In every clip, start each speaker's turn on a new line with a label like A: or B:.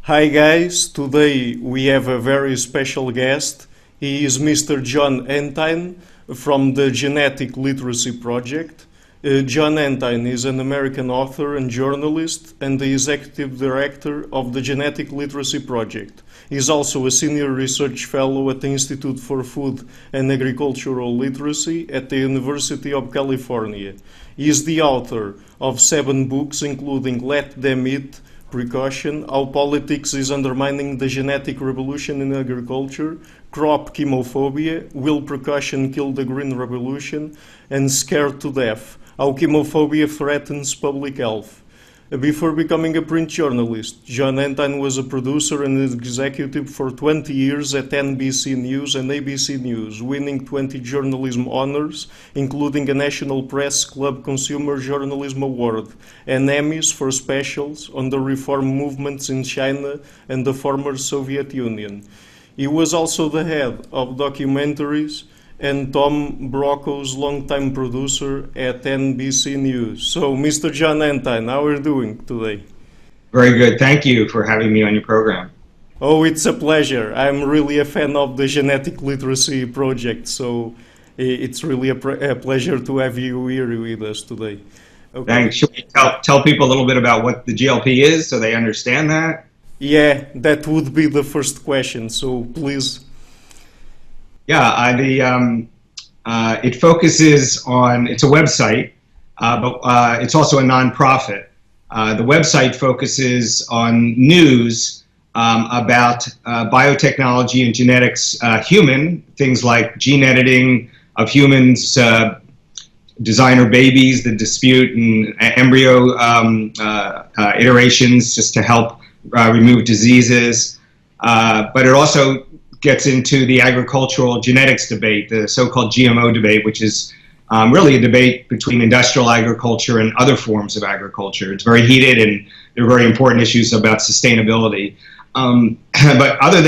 A: Hi guys, today we have a very special guest. He is Mr. Jon Entine from the Genetic Literacy Project. Jon Entine is an American author and journalist and the executive director of the Genetic Literacy Project. He is also a senior research fellow at the Institute for Food and Agricultural Literacy at the University of California. He is the author of 7 books, including Let Them Eat Precaution, How Politics is Undermining the Genetic Revolution in Agriculture, Crop Chemophobia, Will Precaution Kill the Green Revolution, and Scared to Death, How Chemophobia Threatens Public Health. Before becoming a print journalist, Jon Entine was a producer and executive for 20 years at NBC News and ABC News, winning 20 journalism honors, including a National Press Club Consumer Journalism Award, and Emmys for specials on the reform movements in China and the former Soviet Union. He was also the head of documentaries and Tom Brokaw's longtime producer at NBC News. So, Mr. Jon Entine, how are you doing today?
B: Very good. Thank you for having me on your program.
A: Oh, it's a pleasure. I'm really a fan of the Genetic Literacy Project, so it's really a pleasure to have you here with us today. Okay.
B: Thanks. Should we tell people a little bit about what the GLP is so they understand that?
A: Yeah, that would be the first question, so please.
B: Yeah, it focuses on, it's a website, but it's also a nonprofit. The website focuses on news about biotechnology and genetics, things like gene editing of humans, designer babies, the dispute and embryo iterations just to help remove diseases. But it also gets into the agricultural genetics debate, the so-called GMO debate, which is really a debate between industrial agriculture and other forms of agriculture. It's very heated and there are very important issues about sustainability. But rather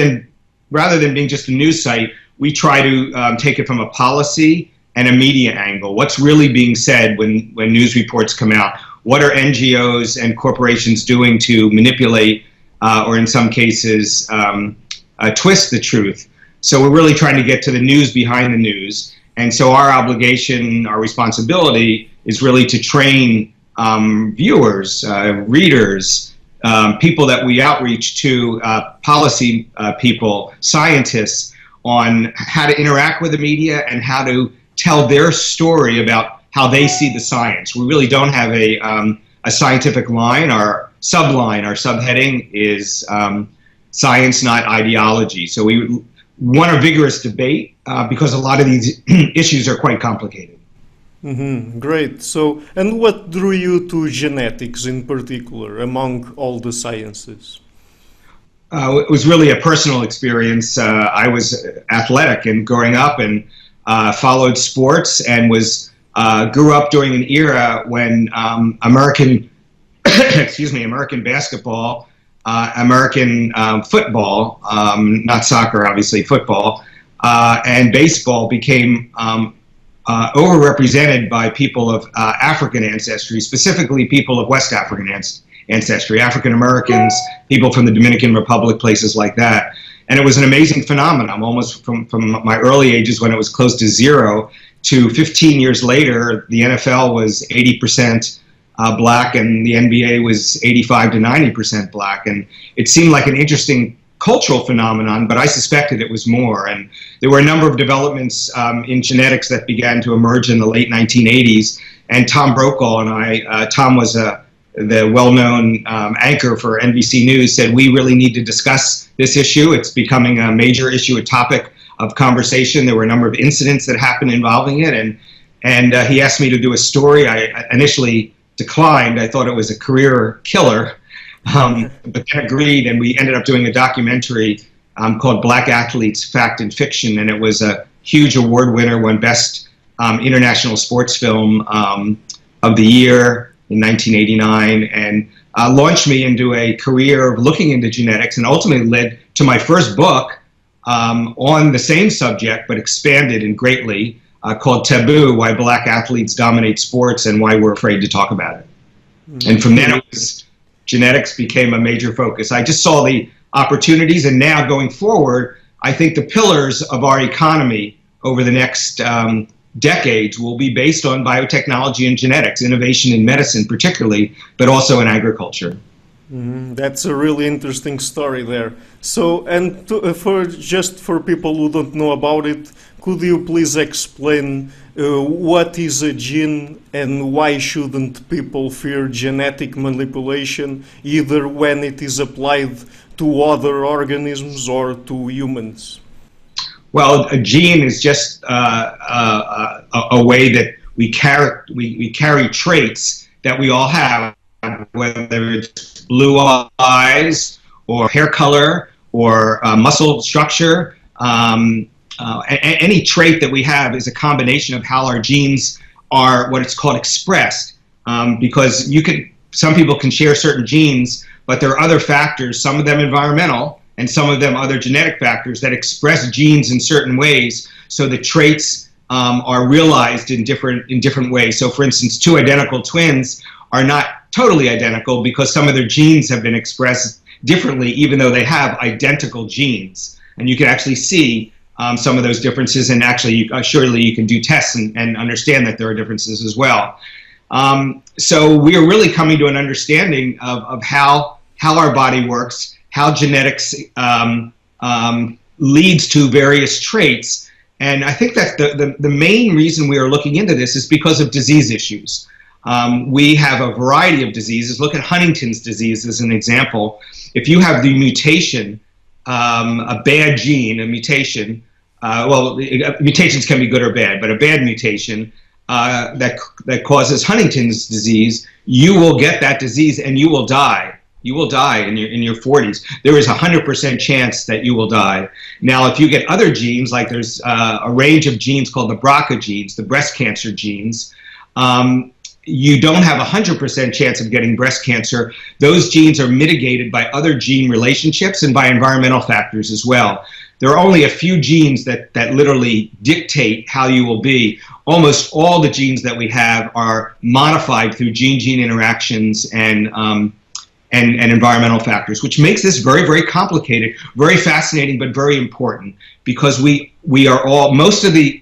B: than being just a news site, we try to take it from a policy and a media angle. What's really being said when news reports come out? What are NGOs and corporations doing to manipulate or in some cases twist the truth? So we're really trying to get to the news behind the news. And so our obligation, our responsibility is really to train viewers, readers, people that we outreach to, policy people, scientists, on how to interact with the media and how to tell their story about how they see the science. We really don't have a scientific line. Our subheading is science, not ideology. So we want a vigorous debate because a lot of these issues are quite complicated.
A: Mm-hmm. Great. So, and what drew you to genetics in particular among all the sciences?
B: It was really a personal experience. I was athletic and growing up and followed sports and grew up during an era when American American basketball, American football, not soccer, obviously, football, and baseball became overrepresented by people of African ancestry, specifically people of West African ancestry, African Americans, people from the Dominican Republic, places like that. And it was an amazing phenomenon, almost from my early ages when it was close to zero to 15 years later, the NFL was 80% black and the NBA was 85 to 90% black. And it seemed like an interesting cultural phenomenon, but I suspected it was more. And there were a number of developments in genetics that began to emerge in the late 1980s. And Tom Brokaw and I, Tom was the well-known anchor for NBC News, said we really need to discuss this issue. It's becoming a major issue, a topic of conversation. There were a number of incidents that happened involving it. And he asked me to do a story. I initially declined. I thought it was a career killer, but then agreed, and we ended up doing a documentary called Black Athletes, Fact and Fiction, and it was a huge award winner, won Best International Sports Film of the Year in 1989, and launched me into a career of looking into genetics, and ultimately led to my first book on the same subject, but expanded and greatly, called Taboo, Why Black Athletes Dominate Sports and Why We're Afraid to Talk About It. Mm-hmm. And from then genetics became a major focus. I just saw the opportunities, and now going forward, I think the pillars of our economy over the next decades will be based on biotechnology and genetics, innovation in medicine particularly, but also in agriculture.
A: That's a really interesting story there. So, and for people who don't know about it, could you please explain what is a gene and why shouldn't people fear genetic manipulation, either when it is applied to other organisms or to humans?
B: Well, a gene is just a way that we carry traits that we all have, whether it's blue eyes or hair color or muscle structure. Any trait that we have is a combination of how our genes are what it's called expressed, because some people can share certain genes, but there are other factors, some of them environmental and some of them other genetic factors that express genes in certain ways, so the traits are realized in different ways. So for instance, two identical twins are not totally identical because some of their genes have been expressed differently, even though they have identical genes. And you can actually see some of those differences, and actually surely you can do tests and understand that there are differences as well. So we are really coming to an understanding of how our body works, how genetics leads to various traits. And I think that the main reason we are looking into this is because of disease issues. We have a variety of diseases. Look at Huntington's disease as an example. If you have the mutation, a bad gene, a mutation, mutations can be good or bad, but a bad mutation that causes Huntington's disease, you will get that disease and you will die. You will die in your 40s. There is a 100% chance that you will die. Now, if you get other genes, like there's a range of genes called the BRCA genes, the breast cancer genes, you don't have a 100% chance of getting breast cancer. Those genes are mitigated by other gene relationships and by environmental factors as well. There are only a few genes that literally dictate how you will be. Almost all the genes that we have are modified through gene-gene interactions and environmental factors, which makes this very, very complicated, very fascinating, but very important, because we are all, most of the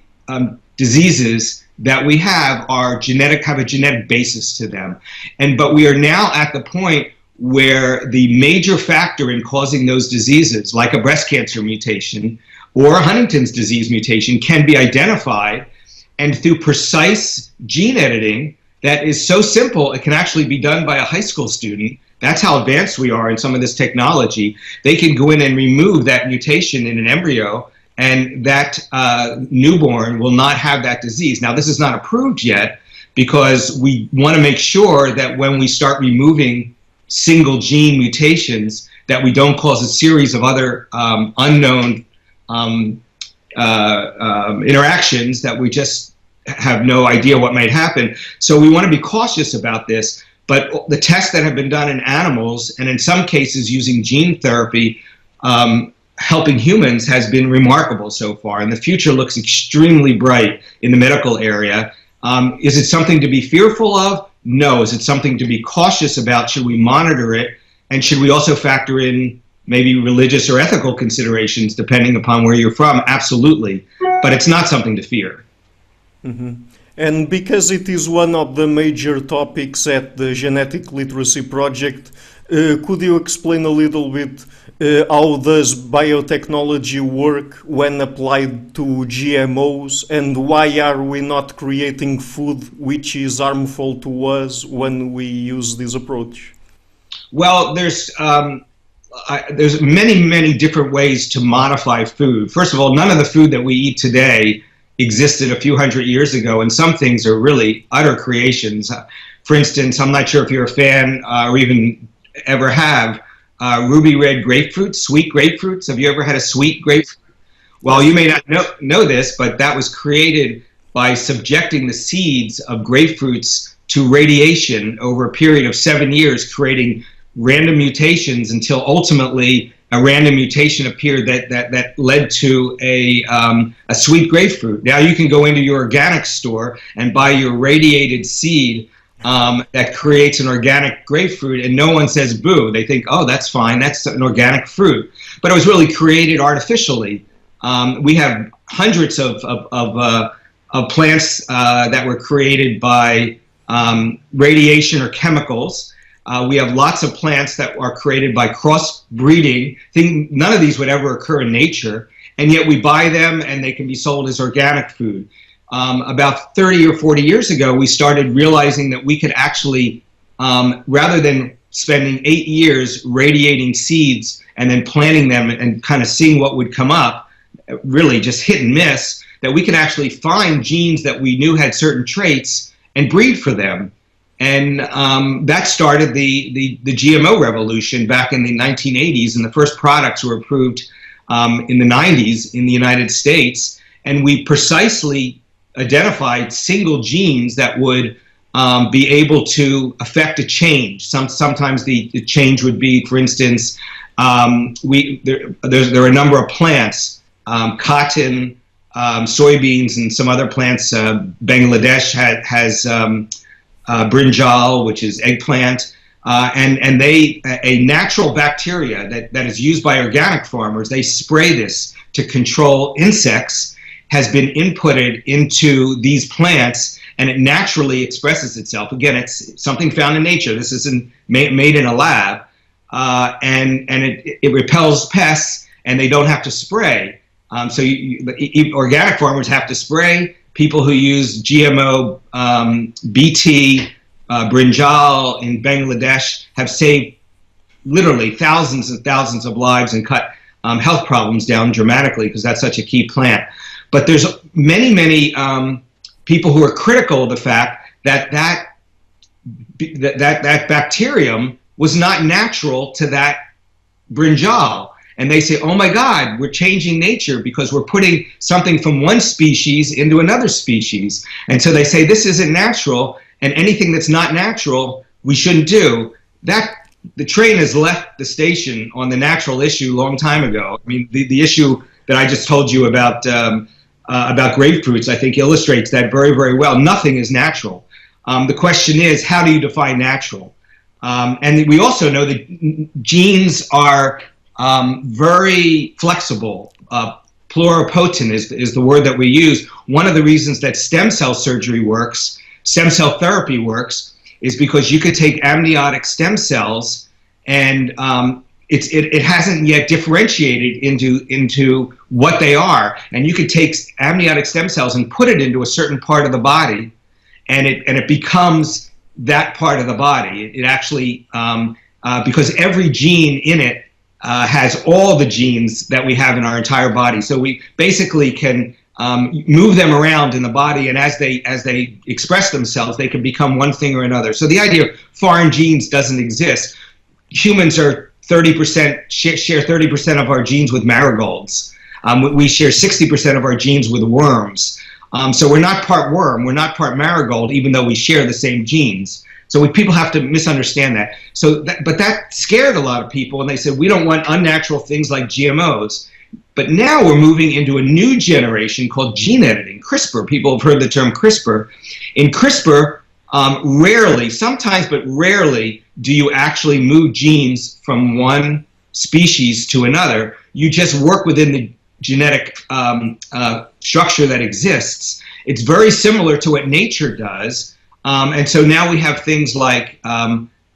B: diseases that we have have a genetic basis to them. But we are now at the point where the major factor in causing those diseases, like a breast cancer mutation or a Huntington's disease mutation, can be identified, and through precise gene editing that is so simple it can actually be done by a high school student. That's how advanced we are in some of this technology. They can go in and remove that mutation in an embryo, and that newborn will not have that disease. Now, this is not approved yet because we want to make sure that when we start removing single gene mutations, that we don't cause a series of other unknown interactions that we just have no idea what might happen. So we want to be cautious about this. But the tests that have been done in animals, and in some cases using gene therapy, helping humans, has been remarkable so far. And the future looks extremely bright in the medical area. Is it something to be fearful of? No. Is it something to be cautious about? Should we monitor it? And should we also factor in maybe religious or ethical considerations depending upon where you're from? Absolutely. But it's not something to fear.
A: Mm-hmm. And because it is one of the major topics at the Genetic Literacy Project, could you explain a little bit how does biotechnology work when applied to GMOs, and why are we not creating food which is harmful to us when we use this approach?
B: Well, there's many, many different ways to modify food. First of all, none of the food that we eat today existed a few hundred years ago, and some things are really utter creations. For instance, I'm not sure if you're a fan or even ever have ruby red grapefruit, sweet grapefruits. Have you ever had a sweet grapefruit? Well, you may not know this, but that was created by subjecting the seeds of grapefruits to radiation over a period of 7 years, creating random mutations until ultimately a random mutation appeared that led to a sweet grapefruit. Now you can go into your organic store and buy your radiated seed that creates an organic grapefruit, and no one says boo. They think, oh, that's fine, that's an organic fruit. But it was really created artificially. We have hundreds of plants that were created by radiation or chemicals. We have lots of plants that are created by crossbreeding. None of these would ever occur in nature, and yet we buy them and they can be sold as organic food. About 30 or 40 years ago, we started realizing that we could actually, rather than spending 8 years radiating seeds and then planting them and kind of seeing what would come up, really just hit and miss, that we could actually find genes that we knew had certain traits and breed for them. And that started the GMO revolution back in the 1980s, and the first products were approved in the 90s in the United States. And we precisely identified single genes that would be able to affect a change. Sometimes the change would be, for instance, there are a number of plants, cotton, soybeans, and some other plants. Bangladesh has brinjal, which is eggplant, and a natural bacteria that is used by organic farmers. They spray this to control insects, has been inputted into these plants, and it naturally expresses itself. Again, it's something found in nature. This isn't made in a lab, and it repels pests, and they don't have to spray. So organic farmers have to spray. People who use GMO BT, brinjal in Bangladesh have saved literally thousands and thousands of lives and cut health problems down dramatically, because that's such a key plant. But there's many people who are critical of the fact that bacterium was not natural to that brinjal. And they say, oh my God, we're changing nature because we're putting something from one species into another species. And so they say this isn't natural, and anything that's not natural, we shouldn't do. The train has left the station on the natural issue a long time ago. I mean, the issue that I just told you about grapefruits, I think, illustrates that very, very well. Nothing is natural. The question is, how do you define natural? And we also know that genes are very flexible. Pluripotent is the word that we use. One of the reasons that stem cell surgery works, stem cell therapy works, is because you could take amniotic stem cells and it hasn't yet differentiated into what they are. And you could take amniotic stem cells and put it into a certain part of the body, and it becomes that part of the body. It actually, because every gene in it has all the genes that we have in our entire body. So we basically can move them around in the body, and as they express themselves, they can become one thing or another. So the idea of foreign genes doesn't exist. Humans are 30% share 30% of our genes with marigolds. We share 60% of our genes with worms. So we're not part worm, we're not part marigold, even though we share the same genes. So people have to misunderstand that. But that scared a lot of people, and they said, we don't want unnatural things like GMOs. But now we're moving into a new generation called gene editing, CRISPR. People have heard the term CRISPR. In CRISPR, rarely, sometimes but rarely, do you actually move genes from one species to another. You just work within the genetic structure that exists. It's very similar to what nature does. And so now we have things like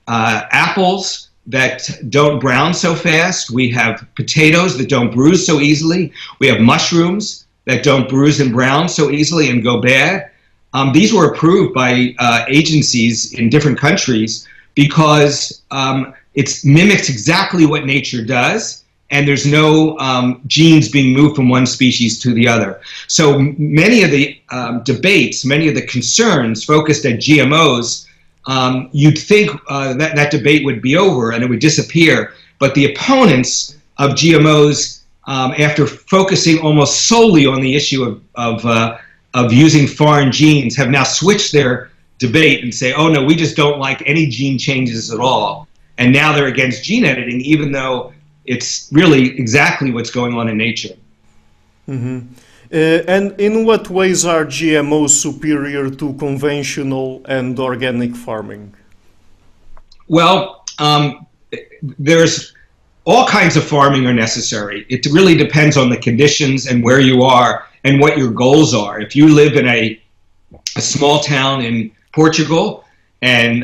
B: apples that don't brown so fast. We have potatoes that don't bruise so easily. We have mushrooms that don't bruise and brown so easily and go bad. These were approved by agencies in different countries because it mimics exactly what nature does, and there's no genes being moved from one species to the other. So many of the debates, many of the concerns focused at GMOs, you'd think that debate would be over and it would disappear. But the opponents of GMOs, after focusing almost solely on the issue of using foreign genes, have now switched their debate and say, oh no, we just don't like any gene changes at all. And now they're against gene editing, even though it's really exactly what's going on in nature.
A: Mm-hmm. And in what ways are GMOs superior to conventional and organic farming?
B: Well, there's all kinds of farming are necessary. It really depends on the conditions and where you are and what your goals are. If you live in a small town in Portugal and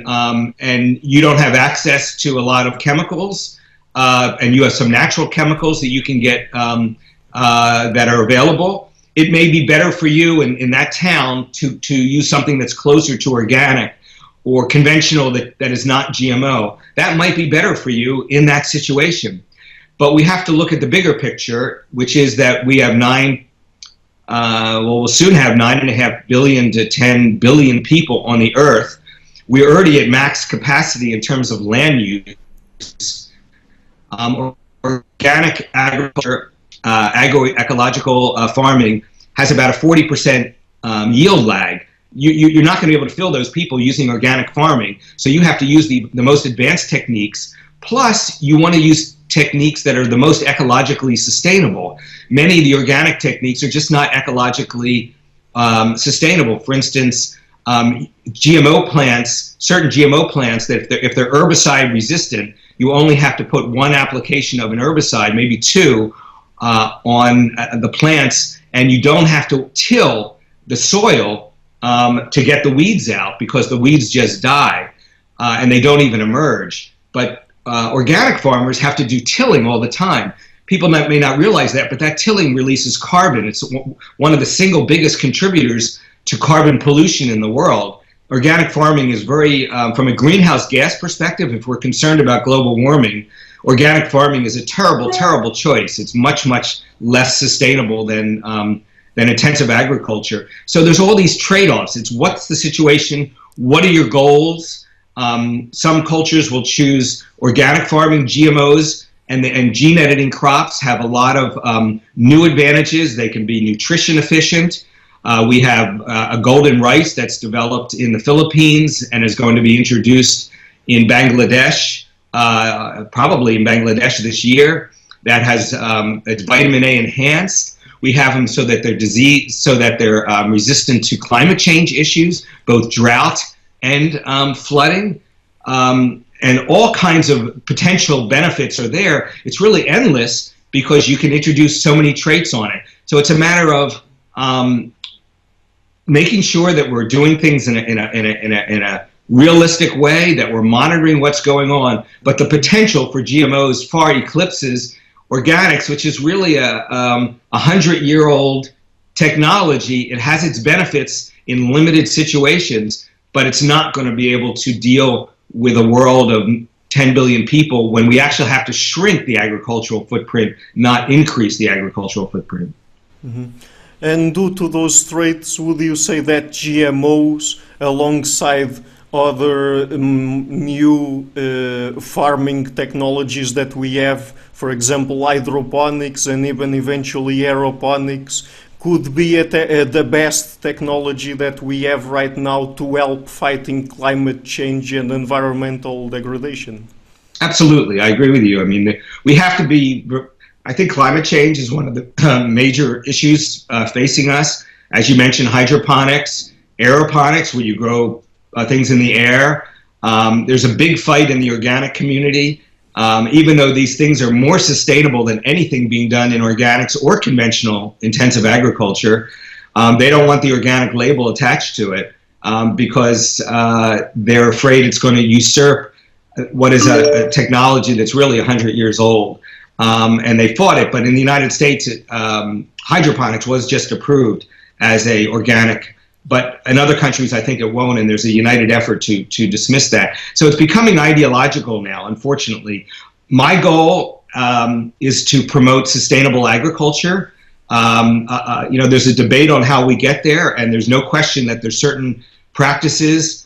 B: you don't have access to a lot of chemicals, and you have some natural chemicals that you can get that are available, it may be better for you in that town to use something that's closer to organic or conventional that is not GMO. That might be better for you in that situation. But we have to look at the bigger picture, which is that we have we'll soon have 9.5 billion to 10 billion people on the earth. We're already at max capacity in terms of land use. Organic agriculture, agroecological farming has about a 40% yield lag. You're not going to be able to fill those people using organic farming, so you have to use the most advanced techniques. Plus, you want to use techniques that are the most ecologically sustainable. Many of the organic techniques are just not ecologically sustainable. For instance, GMO plants, certain GMO plants, that if they're herbicide resistant, you only have to put one application of an herbicide, maybe two, on the plants, and you don't have to till the soil to get the weeds out, because the weeds just die and they don't even emerge. But organic farmers have to do tilling all the time. People may not realize that, but that tilling releases carbon. It's one of the single biggest contributors to carbon pollution in the world. Organic farming is very, from a greenhouse gas perspective, if we're concerned about global warming, organic farming is a terrible, terrible choice. It's much, much less sustainable than intensive agriculture. So there's all these trade-offs. It's what's the situation, what are your goals? Some cultures will choose organic farming, GMOs, and gene editing crops have a lot of new advantages. They can be nutrition efficient. We have a golden rice that's developed in the Philippines and is going to be introduced in Bangladesh, probably in Bangladesh this year. That has it's vitamin A enhanced. We have them so that they're resistant to climate change issues, both drought and flooding, and all kinds of potential benefits are there. It's really endless because you can introduce so many traits on it. So it's a matter of making sure that we're doing things in a realistic way, that we're monitoring what's going on. But the potential for GMOs far eclipses organics, which is really a 100-year-old technology. It has its benefits in limited situations, but it's not going to be able to deal with a world of 10 billion people when we actually have to shrink the agricultural footprint, not increase the agricultural footprint.
A: Mm-hmm. And due to those traits, would you say that GMOs, alongside other new farming technologies that we have, for example, hydroponics and even eventually aeroponics, could be the best technology that we have right now to help fighting climate change and environmental degradation? Absolutely,
B: I agree with you. I mean, we have to be, I think climate change is one of the major issues facing us. As you mentioned, hydroponics, aeroponics, where you grow things in the air. There's a big fight in the organic community. Even though these things are more sustainable than anything being done in organics or conventional intensive agriculture, they don't want the organic label attached to it because they're afraid it's going to usurp what is a technology that's really 100 years old. And they fought it, but in the United States, hydroponics was just approved as a organic. But in other countries, I think it won't, and there's a united effort to dismiss that. So it's becoming ideological now, unfortunately. My goal is to promote sustainable agriculture. There's a debate on how we get there, and there's no question that there's certain practices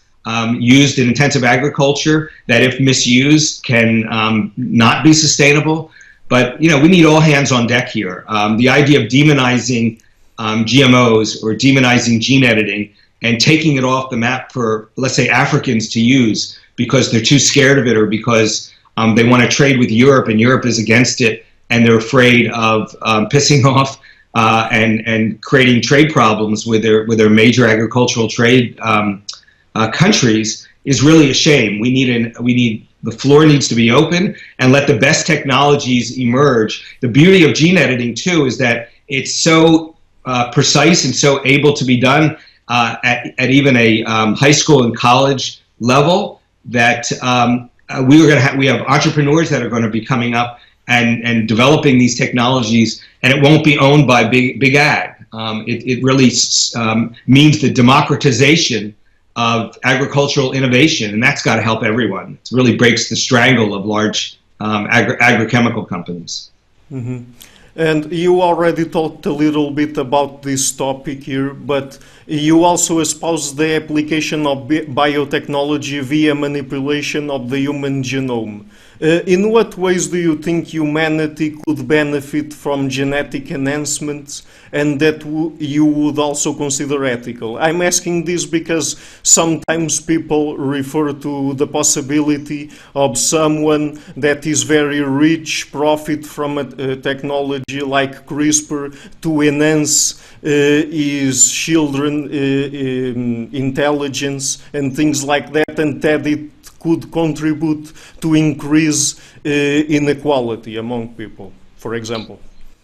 B: used in intensive agriculture that, if misused, can not be sustainable. But, we need all hands on deck here. The idea of demonizing GMOs or demonizing gene editing and taking it off the map for, let's say, Africans to use because they're too scared of it, or because they want to trade with Europe and Europe is against it and they're afraid of pissing off and creating trade problems with their major agricultural trade countries is really a shame. The floor needs to be open and let the best technologies emerge. The beauty of gene editing too is that it's so precise and so able to be done at even a high school and college level that we have entrepreneurs that are going to be coming up and developing these technologies, and it won't be owned by big ag. It really means the democratization of agricultural innovation, and that's got to help everyone. It really breaks the strangle of large agrochemical companies.
A: Mm-hmm. And you already talked a little bit about this topic here, but you also espouse the application of biotechnology via manipulation of the human genome. In what ways do you think humanity could benefit from genetic enhancements and that you would also consider ethical? I'm asking this because sometimes people refer to the possibility of someone that is very rich profit from a technology like CRISPR to enhance his children intelligence and things like that, and that it could contribute to increase inequality among people, for example?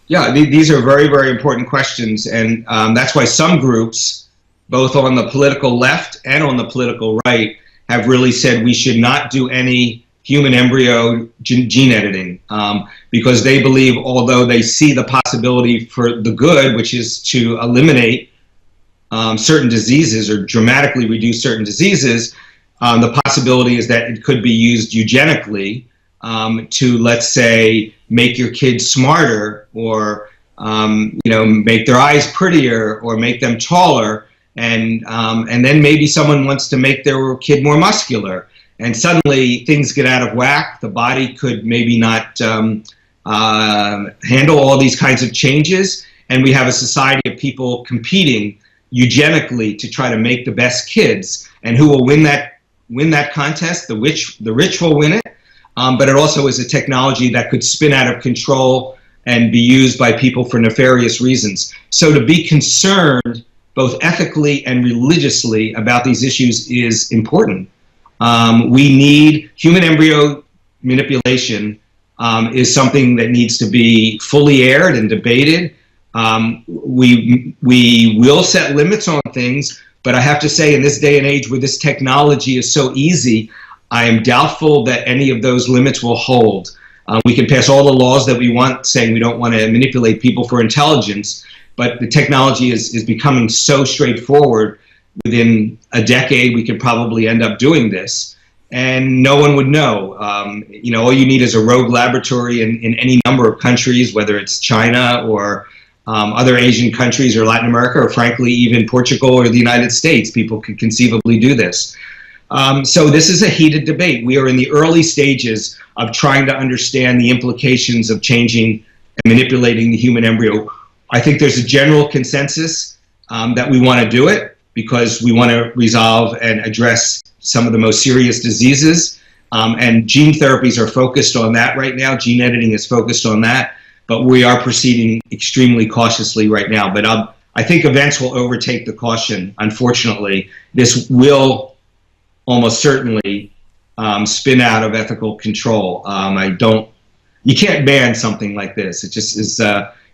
B: Yeah, these are very, very important questions, and that's why some groups, both on the political left and on the political right, have really said we should not do any human embryo gene editing, because they believe, although they see the possibility for the good, which is to eliminate certain diseases or dramatically reduce certain diseases, the possibility is that it could be used eugenically to, let's say, make your kids smarter, or make their eyes prettier, or make them taller, and then maybe someone wants to make their kid more muscular, and suddenly things get out of whack. The body could maybe not handle all these kinds of changes, and we have a society of people competing eugenically to try to make the best kids, and who will win that contest? The rich will win it, but it also is a technology that could spin out of control and be used by people for nefarious reasons. So to be concerned both ethically and religiously about these issues is important. We need human embryo manipulation is something that needs to be fully aired and debated. We will set limits on things, but I have to say, in this day and age where this technology is so easy, I am doubtful that any of those limits will hold. We can pass all the laws that we want, saying we don't want to manipulate people for intelligence, but the technology is becoming so straightforward. Within a decade, we could probably end up doing this, and no one would know. All you need is a rogue laboratory in any number of countries, whether it's China or other Asian countries or Latin America, or frankly, even Portugal or the United States. People could conceivably do this. So this is a heated debate. We are in the early stages of trying to understand the implications of changing and manipulating the human embryo. I think there's a general consensus that we want to do it because we want to resolve and address some of the most serious diseases. And gene therapies are focused on that right now. Gene editing is focused on that. But we are proceeding extremely cautiously right now. But I think events will overtake the caution. Unfortunately, this will almost certainly spin out of ethical control. You can't ban something like this. It just is.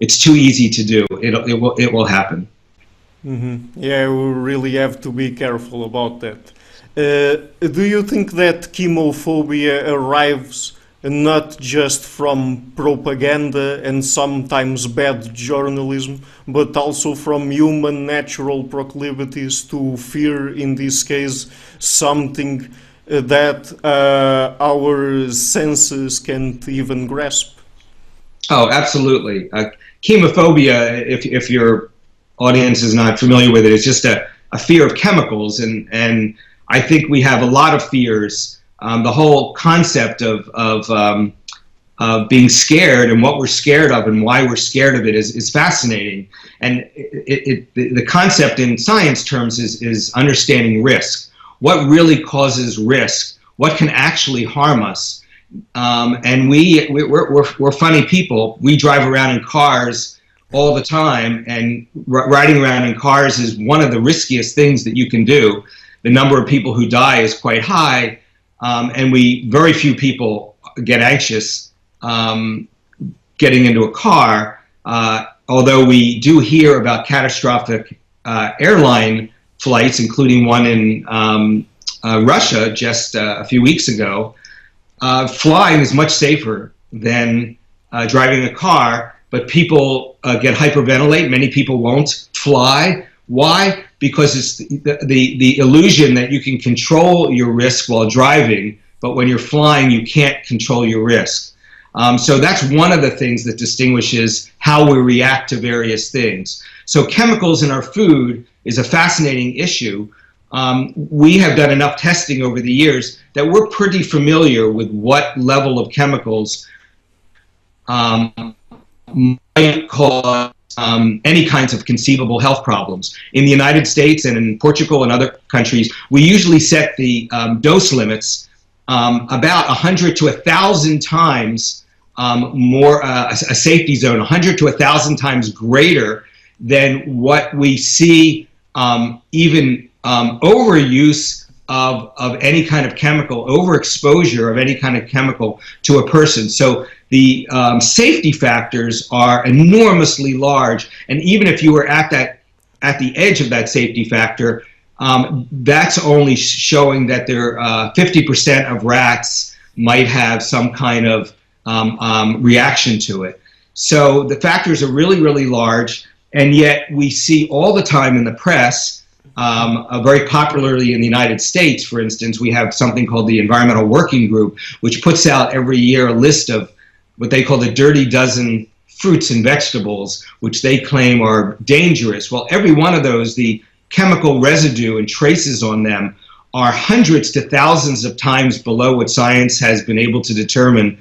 B: It's too easy to do. It will happen.
A: Mm-hmm. Yeah, we really have to be careful about that. Do you think that chemophobia arrives not just from propaganda and sometimes bad journalism, but also from human natural proclivities to fear, in this case, something that our senses can't even grasp?
B: Oh, absolutely. Chemophobia, if your audience is not familiar with it, is just a fear of chemicals, and I think we have a lot of fears. The whole concept of being scared and what we're scared of and why we're scared of it is fascinating. And the concept in science terms is understanding risk. What really causes risk? What can actually harm us? And we're funny people. We drive around in cars all the time, and riding around in cars is one of the riskiest things that you can do. The number of people who die is quite high, and very few people get anxious getting into a car, although we do hear about catastrophic airline flights, including one in Russia just a few weeks ago. Flying is much safer than driving a car, but people get hyperventilate. Many people won't fly. Why? Because it's the illusion that you can control your risk while driving, but when you're flying, you can't control your risk. So that's one of the things that distinguishes how we react to various things. So chemicals in our food is a fascinating issue. We have done enough testing over the years that we're pretty familiar with what level of chemicals might cause any kinds of conceivable health problems. In the United States and in Portugal and other countries, we usually set the dose limits about 100 to 1,000 times more, a safety zone, 100 to 1,000 times greater than what we see even overuse of any kind of chemical, overexposure of any kind of chemical to a person. So the safety factors are enormously large, and even if you were at the edge of that safety factor, that's only showing that there 50% of rats might have some kind of reaction to it. So the factors are really, really large, and yet we see all the time in the press, very popularly in the United States, for instance, we have something called the Environmental Working Group, which puts out every year a list of what they call the dirty dozen fruits and vegetables, which they claim are dangerous. Well, every one of those, the chemical residue and traces on them are hundreds to thousands of times below what science has been able to determine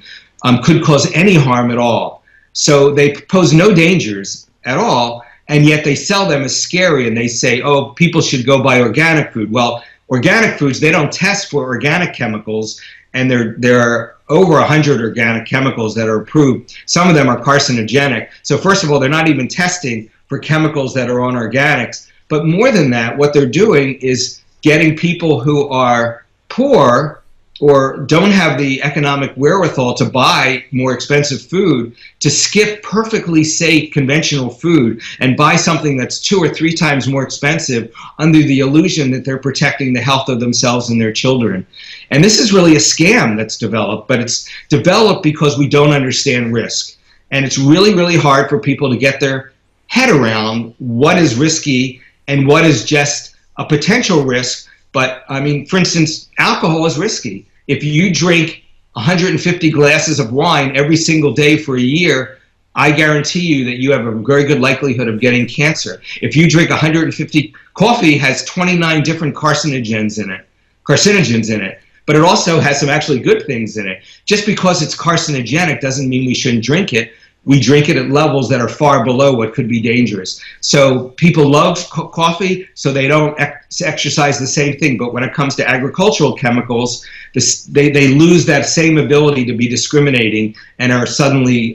B: could cause any harm at all. So they pose no dangers at all, and yet they sell them as scary, and they say, oh, people should go buy organic food. Well, organic foods, they don't test for organic chemicals, and there are over 100 organic chemicals that are approved. Some of them are carcinogenic. So first of all, they're not even testing for chemicals that are on organics. But more than that, what they're doing is getting people who are poor or don't have the economic wherewithal to buy more expensive food to skip perfectly safe conventional food and buy something that's 2 or 3 times more expensive under the illusion that they're protecting the health of themselves and their children. And this is really a scam that's developed, but it's developed because we don't understand risk. And it's really, really hard for people to get their head around what is risky and what is just a potential risk. But I mean, for instance, alcohol is risky. If you drink 150 glasses of wine every single day for a year, I guarantee you that you have a very good likelihood of getting cancer. If you drink 150, coffee has 29 different carcinogens in it, but it also has some actually good things in it. Just because it's carcinogenic doesn't mean we shouldn't drink it. We drink it at levels that are far below what could be dangerous. So people love coffee, so they don't exercise the same thing. But when it comes to agricultural chemicals, they lose that same ability to be discriminating and are suddenly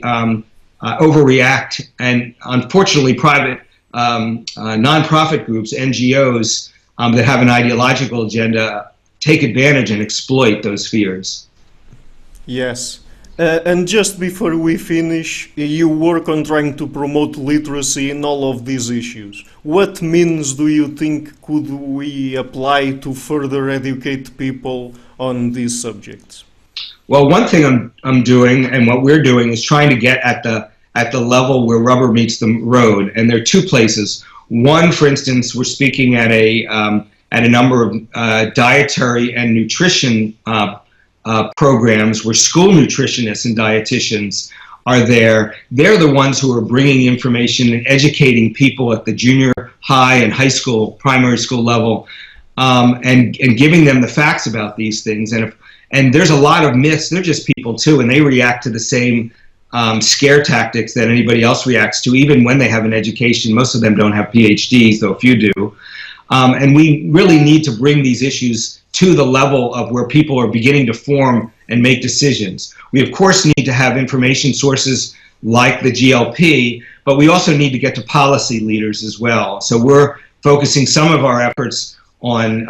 B: overreact. And unfortunately, private nonprofit groups, NGOs, that have an ideological agenda take advantage and exploit those fears.
A: Yes. And just before we finish, you work on trying to promote literacy in all of these issues. What means do you think could we apply to further educate people on these subjects?
B: Well, one thing I'm doing, and what we're doing, is trying to get at the level where rubber meets the road. And there are 2 places. One, for instance, we're speaking at a number of dietary and nutrition programs where school nutritionists and dietitians are there. They're the ones who are bringing information and educating people at the junior high and high school, primary school level, and giving them the facts about these things. And there's a lot of myths. They're just people too, and they react to the same scare tactics that anybody else reacts to, even when they have an education. Most of them don't have PhDs, though a few do. And we really need to bring these issues to the level of where people are beginning to form and make decisions. We, of course, need to have information sources like the GLP, but we also need to get to policy leaders as well. So we're focusing some of our efforts on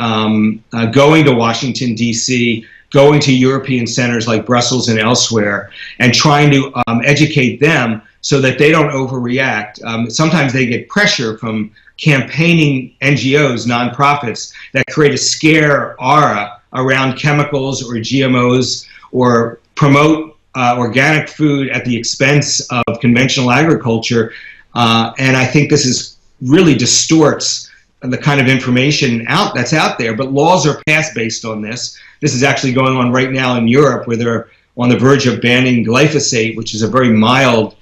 B: going to Washington, D.C., going to European centers like Brussels and elsewhere, and trying to educate them so that they don't overreact. Sometimes they get pressure from campaigning NGOs, nonprofits, that create a scare aura around chemicals or GMOs, or promote organic food at the expense of conventional agriculture. And I think this really distorts the kind of information that's out there. But laws are passed based on this. This is actually going on right now in Europe, where they're on the verge of banning glyphosate, which is a very mild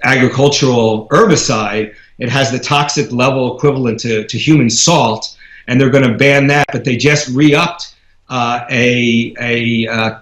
B: agricultural herbicide. It has the toxic level equivalent to human salt, and they're going to ban that. But they just re-upped a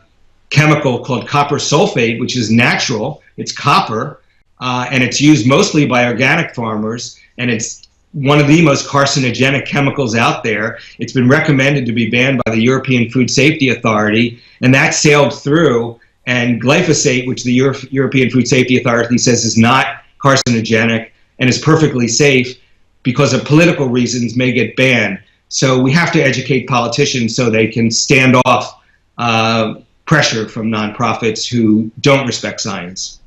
B: chemical called copper sulfate, which is natural. It's copper, and it's used mostly by organic farmers, and it's one of the most carcinogenic chemicals out there. It's been recommended to be banned by the European Food Safety Authority, and that sailed through. And glyphosate, which the European Food Safety Authority says is not carcinogenic and is perfectly safe, because of political reasons, may get banned. So we have to educate politicians so they can stand off pressure from nonprofits who don't respect science.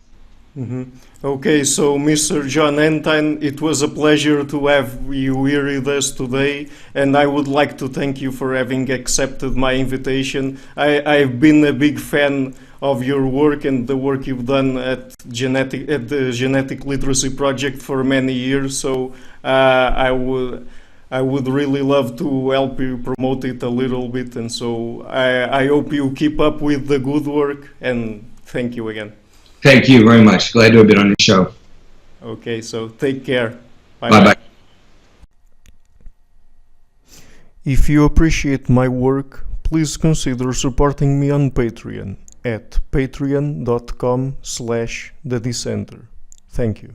A: Mm-hmm. Okay, so Mr. Jon Entine, it was a pleasure to have you here with us today, and I would like to thank you for having accepted my invitation. I've been a big fan of your work and the work you've done at the Genetic Literacy Project for many years, so I would really love to help you promote it a little bit, and so I hope you keep up with the good work, and thank you again.
B: Thank you very much. Glad to have been on the show.
A: Okay, so take care.
B: Bye-bye.
A: If you appreciate my work, please consider supporting me on Patreon at patreon.com/thedissenter. Thank you.